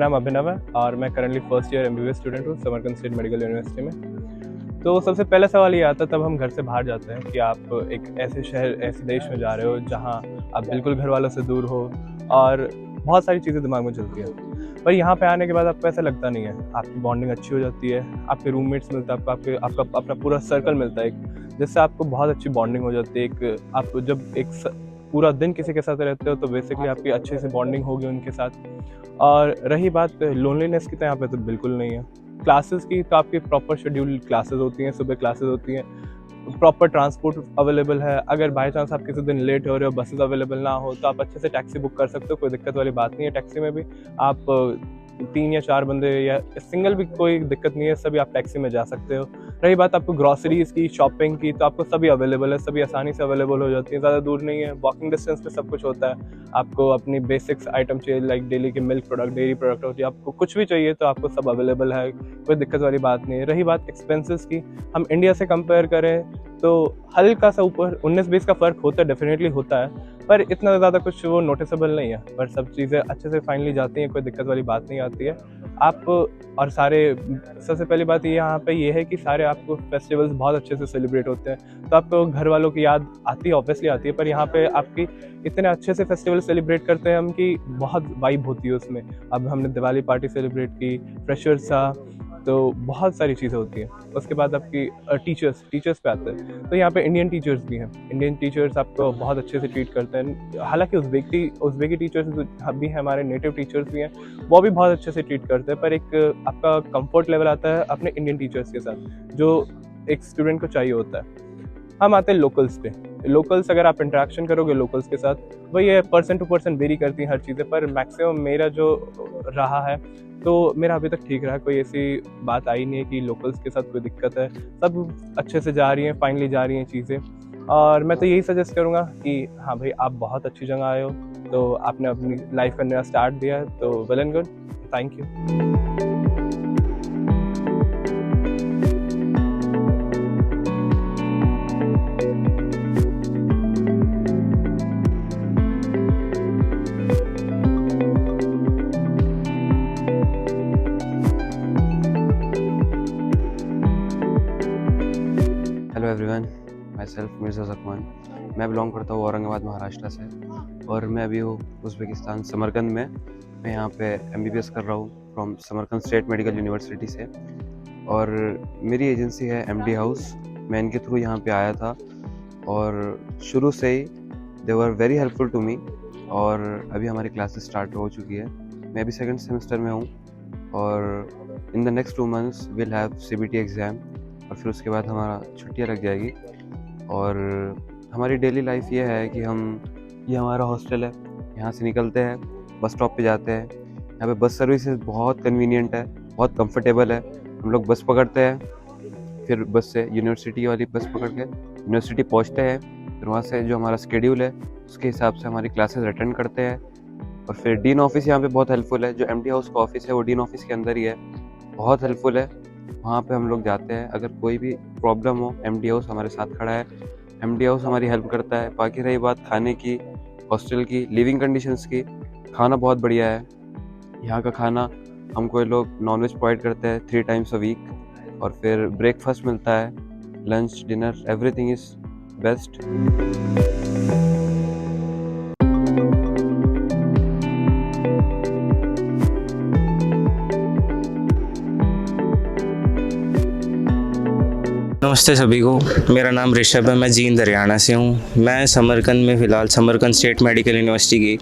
नाम अभिनव है और मैं currently first year MBBS student हूँ समरकंद स्टेट मेडिकल यूनिवर्सिटी में। तो सबसे पहला सवाल ये आता है तब हम घर से बाहर जाते हैं कि आप एक ऐसे शहर, ऐसे देश में जा रहे हो जहाँ आप बिल्कुल घर वालों से दूर हो और बहुत सारी चीज़ें दिमाग में चलती हैं। पर यहाँ पे आने के बाद आपको ऐसा लगता नहीं है, आपकी बॉन्डिंग अच्छी हो जाती है, आपके रूममेट्स मिलता है, आपका अपना पूरा सर्कल मिलता है जिससे आपको बहुत अच्छी बॉन्डिंग हो जाती है। एक आप जब पूरा दिन किसी के साथ रहते हो तो बेसिकली आपकी अच्छे से बॉन्डिंग होगी उनके साथ। और रही बात लोनलीनेस की, तो यहाँ पे तो बिल्कुल नहीं है। क्लासेस की तो आपकी प्रॉपर शेड्यूल क्लासेस होती हैं, सुबह क्लासेस होती हैं, प्रॉपर ट्रांसपोर्ट अवेलेबल है। अगर बाई चांस आप किसी दिन लेट हो रहे हो, बसेस अवेलेबल ना हो, तो आप अच्छे से टैक्सी बुक कर सकते हो, कोई दिक्कत वाली बात नहीं है। टैक्सी में भी आप 3 या 4 बंदे या सिंगल भी कोई दिक्कत नहीं है, सभी आप टैक्सी में जा सकते हो। रही बात आपको ग्रॉसरीज की, शॉपिंग की, तो आपको सभी अवेलेबल है, सभी आसानी से अवेलेबल हो जाती है, ज़्यादा दूर नहीं है, वॉकिंग डिस्टेंस पे सब कुछ होता है। आपको अपनी बेसिक्स आइटम चाहिए लाइक डेली के मिल्क प्रोडक्ट, डेयरी प्रोडक्ट होती है, आपको कुछ भी चाहिए तो आपको सब अवेलेबल है, कोई दिक्कत वाली बात नहीं है। रही बात एक्सपेंसेस की, हम इंडिया से कंपेयर करें तो हल्का सा ऊपर 19-20 का फ़र्क होता है, डेफिनेटली होता है, पर इतना ज़्यादा कुछ वो नोटिसेबल नहीं है। पर सब चीज़ें अच्छे से फाइनली जाती हैं, कोई दिक्कत वाली बात नहीं आती है। आप और सारे, सबसे पहली बात ये यहाँ पे ये है कि सारे आपको फेस्टिवल्स बहुत अच्छे से सेलिब्रेट होते हैं, तो आपको घर वालों की याद आती है, ऑब्वियसली आती है, पर यहाँ पे आपकी इतने अच्छे से फेस्टिवल सेलिब्रेट करते हैं हम कि बहुत वाइब होती है उसमें। अब हमने दिवाली पार्टी सेलिब्रेट की, फ्रेशर्स था, तो बहुत सारी चीज़ें होती हैं। उसके बाद आपकी टीचर्स पे आते हैं, तो यहाँ पे इंडियन टीचर्स भी हैं। इंडियन टीचर्स आपको बहुत अच्छे से ट्रीट करते हैं। हालांकि उज़्बेकी टीचर्स भी हैं, हमारे नेटिव टीचर्स भी हैं, वो भी बहुत अच्छे से ट्रीट करते हैं। पर एक आपका कंफर्ट लेवल आता है अपने इंडियन टीचर्स के साथ, जो एक स्टूडेंट को चाहिए होता है। हम आते हैं लोकल्स पे। लोकल्स, अगर आप इंटरेक्शन करोगे लोकल्स के साथ, वही है, पर्सन टू पर्सन वेरी करती हैं हर चीज़ें, पर मैक्सिमम मेरा जो रहा है तो मेरा अभी तक ठीक रहा। कोई ऐसी बात आई नहीं है कि लोकल्स के साथ कोई दिक्कत है, सब अच्छे से जा रही हैं, फाइनली जा रही हैं चीज़ें। और मैं तो यही सजेस्ट करूँगा कि हाँ भाई, आप बहुत अच्छी जगह आए हो, तो आपने अपनी लाइफ का नया स्टार्ट दिया है, तो well and good, thank you. Hello everyone, myself Mirza Zakwan. मैं बिलोंग करता हूँ औरंगाबाद महाराष्ट्र से, और मैं अभी हूँ उज़्बेकिस्तान समरकंद में। मैं यहाँ पे MBBS कर रहा हूँ from Samarkand state medical university से, और मेरी एजेंसी है MD हाउस। मैं इनके थ्रू यहाँ पे आया था और शुरू से ही they were very helpful to me. और अभी हमारी क्लासेस स्टार्ट हो चुकी है। मैं अभी 2nd सेमेस्टर में हूँ, और in the next 2 months will have CBT exam, और फिर उसके बाद हमारा छुट्टियाँ लग जाएगी। और हमारी डेली लाइफ ये है कि ये हमारा हॉस्टल है, यहाँ से निकलते हैं, बस स्टॉप पे जाते हैं। यहाँ पे बस सर्विसेज बहुत कन्वीनियंट है, बहुत कंफर्टेबल है। हम लोग बस पकड़ते हैं, फिर बस से यूनिवर्सिटी वाली बस पकड़ के यूनिवर्सिटी पहुँचते हैं, फिर वहाँ से जो हमारा शेड्यूल है उसके हिसाब से हमारी क्लासेस अटेंड करते हैं। और फिर डीन ऑफिस यहाँ पे बहुत हेल्पफुल है। जो MD हाउस का ऑफिस है वो डीन ऑफिस के अंदर ही है, बहुत हेल्पफुल है। वहाँ पे हम लोग जाते हैं, अगर कोई भी प्रॉब्लम हो MD हाउस हमारे साथ खड़ा है, MD हाउस हमारी हेल्प करता है। बाकी रही बात खाने की, हॉस्टल की, लिविंग कंडीशंस की, खाना बहुत बढ़िया है। यहाँ का खाना हमको लोग नॉनवेज प्रोवाइड करते हैं 3 times a week, और फिर ब्रेकफास्ट मिलता है, lunch, dinner, everything is best. नमस्ते सभी को, मेरा नाम ऋषभ है, मैं जींद हरियाणा से हूँ। मैं समरकंद में फ़िलहाल समरकंद स्टेट मेडिकल यूनिवर्सिटी की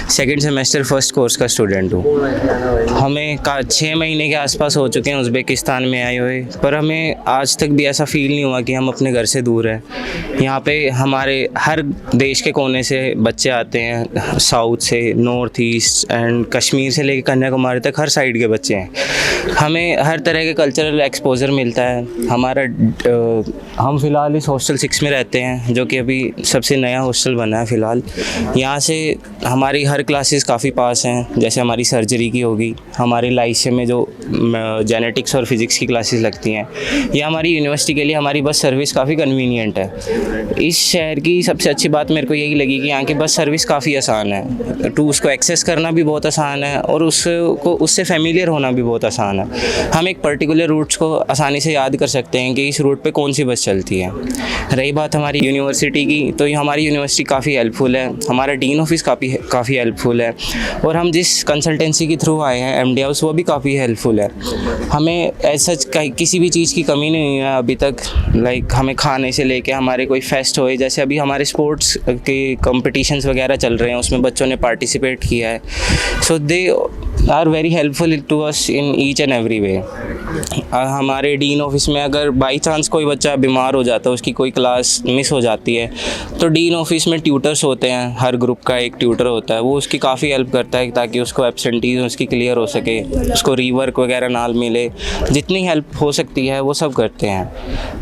2nd सेमेस्टर फर्स्ट कोर्स का स्टूडेंट हूँ। हमें 6 महीने के आसपास हो चुके हैं उज़्बेकिस्तान में आए हुए, पर हमें आज तक भी ऐसा फील नहीं हुआ कि हम अपने घर से दूर हैं। यहाँ पे हमारे हर देश के कोने से बच्चे आते हैं, साउथ से, नॉर्थ ईस्ट एंड कश्मीर से लेकर कन्याकुमारी तक हर साइड के बच्चे हैं। हमें हर तरह के कल्चरल एक्सपोजर मिलता है। हमारा हम फ़िलहाल इस हॉस्टल 6 में रहते हैं, जो कि अभी सबसे नया हॉस्टल बना है फ़िलहाल। यहाँ से हमारी हर क्लासेस काफ़ी पास हैं, जैसे हमारी सर्जरी की होगी, हमारी लाइसे में जो जेनेटिक्स और फिज़िक्स की क्लासेस लगती हैं, या हमारी यूनिवर्सिटी के लिए हमारी बस सर्विस काफ़ी कन्वीनियंट है। इस शहर की सबसे अच्छी बात मेरे को यही लगी कि यहाँ की बस सर्विस काफ़ी आसान है, उसको एक्सेस करना भी बहुत आसान है और उससे फेमिलियर होना भी बहुत आसान है। हम एक पर्टिकुलर रूट्स को आसानी से याद कर सकते हैं कि इस रूट पे कौन सी बस चलती है। रही बात हमारी यूनिवर्सिटी की, तो हमारी यूनिवर्सिटी काफ़ी हेल्पफुल है, हमारा डीन ऑफिस काफ़ी हेल्पफुल है, और हम जिस कंसल्टेंसी के थ्रू आए हैं MD हाउस, वो भी काफ़ी हेल्पफुल है। हमें ऐसा किसी भी चीज़ की कमी नहीं है अभी तक। लाइक हमें खाने से लेके हमारे कोई फेस्ट होए, जैसे अभी हमारे स्पोर्ट्स के कॉम्पिटिशन्स वगैरह चल रहे हैं, उसमें बच्चों ने पार्टिसिपेट किया है, so they are very helpful to us in each and every way. हमारे डीन ऑफिस में अगर बाई चांस कोई बच्चा बीमार हो जाता है, उसकी कोई क्लास मिस हो जाती है, तो डीन ऑफिस में ट्यूटर्स होते हैं, हर ग्रुप का एक ट्यूटर होता है, वो उसकी काफ़ी हेल्प करता है ताकि उसको एब्सेंटीज उसकी क्लियर हो सके, उसको रीवर्क वगैरह ना मिले, जितनी हेल्प हो सकती है वो सब करते हैं।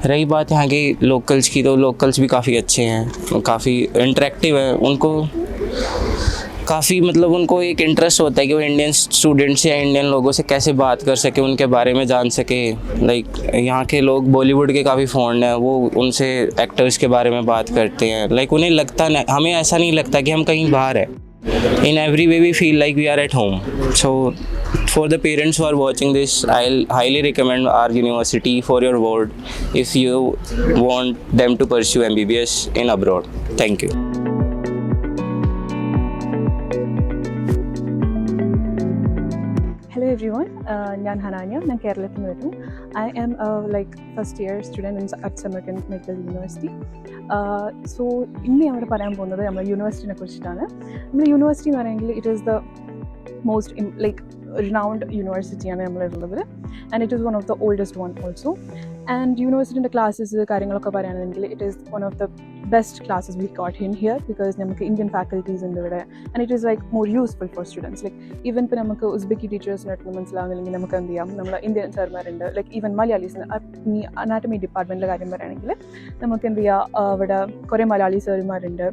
रही बात यहाँ की लोकल्स की, तो लोकल्स भी काफ़ी अच्छे हैं, काफ़ी इंटरेक्टिव हैं, उनको काफ़ी उनको एक इंटरेस्ट होता है कि वो इंडियन स्टूडेंट्स या इंडियन लोगों से कैसे बात कर सके, उनके बारे में जान सके। लाइक यहाँ के लोग बॉलीवुड के काफ़ी फॉन्ड हैं, वो उनसे एक्टर्स के बारे में बात करते हैं। लाइक उन्हें लगता नहीं, हमें ऐसा नहीं लगता कि हम कहीं बाहर हैं। In every way we feel like we are at home. So for the parents who are watching this, I'll highly recommend our university for your ward if you want them to pursue MBBS in abroad. Thank you. Hello everyone, ഞാൻ ഹനാന്യ, ഞാൻ കേരളത്തിൽ നിന്ന് വരുന്നു. I am a first year student at Samarkand Medical University. So ഇന്ന് ഞങ്ങൾ പറയാൻ പോകുന്നത് നമ്മുടെ യൂണിവേഴ്സിറ്റിനെ കുറിച്ചിട്ടാണ്. നമ്മുടെ യൂണിവേഴ്സിറ്റി എന്ന് പറയുമെങ്കിൽ it is the most renowned യൂണിവേഴ്സിറ്റിയാണ് നമ്മളുള്ളത്, and it is one of the oldest one also. And യൂണിവേഴ്സിറ്റിൻ്റെ ക്ലാസ്സസ് കാര്യങ്ങളൊക്കെ പറയുകയാണെങ്കിൽ it is one of the best classes we got in here because നമുക്ക് Indian faculties ഉണ്ട് ഇവിടെ, and it is more useful for students. Even ഇപ്പോൾ നമുക്ക് ഉസ്ബെക്കി ടീച്ചേഴ്സിനായിട്ട് മനസ്സിലാവുന്നില്ലെങ്കിൽ നമുക്ക് എന്ത് ചെയ്യാം, നമ്മൾ ഇന്ത്യൻ സാർമാരുണ്ട്, ഈവൻ മലയാളീസിന് അനാറ്റമി ഡിപ്പാർട്ട്മെൻറ്റിലെ കാര്യം പറയുകയാണെങ്കിൽ നമുക്ക് എന്ത് ചെയ്യാം, അവിടെ കുറേ മലയാളി സാർമാരുണ്ട്.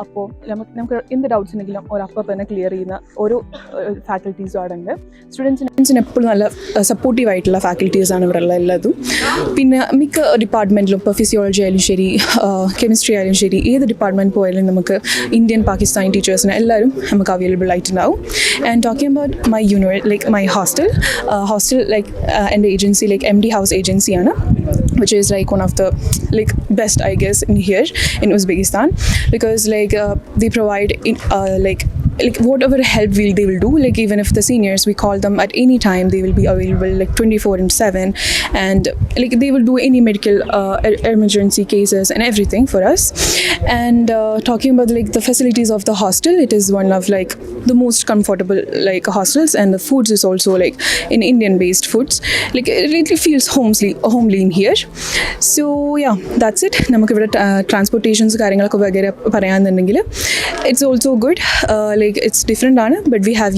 അപ്പോൾ നമുക്ക് എന്ത് ഡൗട്ട്സ് ഉണ്ടെങ്കിലും ഒരപ്പം തന്നെ ക്ലിയർ ചെയ്യുന്ന ഓരോ ഫാക്കൽറ്റീസും അവിടെ ഉണ്ട്. സ്റ്റുഡൻസിന് എപ്പോഴും നല്ല സപ്പോർട്ടീവായിട്ടുള്ള ഫാക്കൽറ്റീസാണ് ഇവിടെ ഉള്ള എല്ലാതും. പിന്നെ മിക്ക ഡിപ്പാർട്ട്മെൻറ്റിലും ഇപ്പോൾ ഫിസിയോളജി ആയാലും ശരി, കെമിസ്ട്രി ആയാലും ശരി, ഏത് ഡിപ്പാർട്ട്മെൻറ്റ് പോയാലും നമുക്ക് ഇന്ത്യൻ പാകിസ്ഥാനി ടീച്ചേഴ്സിന് എല്ലാവരും നമുക്ക് അവൈലബിൾ ആയിട്ടുണ്ടാവും. And talking about my hostel എൻ്റെ ഏജൻസി MD ഹൗസ് ഏജൻസിയാണ്, which is one of the best I guess in here in Uzbekistan, because they provide whatever help they will do, even if the seniors we call them at any time, they will be available 24/7, and they will do any medical emergency cases and everything for us. And talking about the facilities of the hostel, it is one of the most comfortable hostels, and the foods is also in Indian based foods. It really feels homely in here. So yeah, that's it. നമുക്ക് ഇവിടെ transportations കാര്യങ്ങളൊക്കെ വഗേര പറയാന്നുണ്ടെങ്കിൽ it's also good. It's different ആണ്, but we have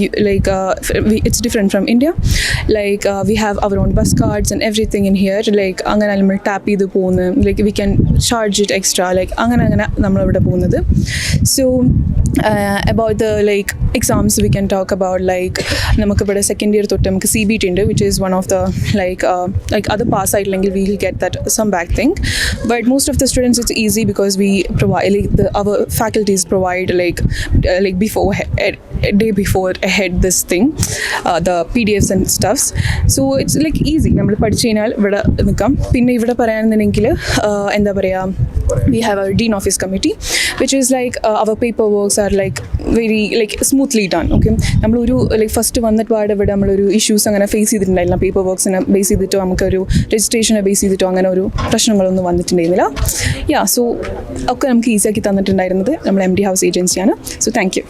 it's different from India. We have our own bus cards and everything in here. അങ്ങനെ നമ്മൾ tap ചെയ്ത് പോകുന്നത്, we can charge it extra, അങ്ങനെ നമ്മളിവിടെ പോകുന്നത്. So about the exams we can talk about, നമുക്കിവിടെ second year തൊട്ട് നമുക്ക് CBT ഉണ്ട്, which is one of the അത് pass ആയിട്ടില്ലെങ്കിൽ we will get that some back thing. But most of the students it's easy because we provide our faculties provide before a day before ahead this thing, the PDFs and stuffs. So it's easy, നമ്മൾ പഠിച്ചു കഴിഞ്ഞാൽ ഇവിടെ നിൽക്കാം. പിന്നെ ഇവിടെ പറയാണെന്നുണ്ടെങ്കിൽ എന്താ പറയുക, we have our dean office committee, which is our paperworks are very smoothly done. Okay, നമ്മളൊരു ഫസ്റ്റ് വന്നിട്ട് പാടെ ഇവിടെ നമ്മളൊരു ഇഷ്യൂസ് അങ്ങനെ ഫേസ് ചെയ്തിട്ടുണ്ടായില്ല, പേപ്പർ വർക്ക്സിനെ ബേസ് ചെയ്തിട്ടോ നമുക്കൊരു രജിസ്ട്രേഷനെ ബേസ് ചെയ്തിട്ടോ അങ്ങനെ ഒരു പ്രശ്നങ്ങളൊന്നും വന്നിട്ടുണ്ടായിരുന്നില്ല. യാ, സോ ഒക്കെ നമുക്ക് ഈസിയാക്കി തന്നിട്ടുണ്ടായിരുന്നത് നമ്മൾ MD ഹൗസ് ഏജൻസിയാണ്. So thank you.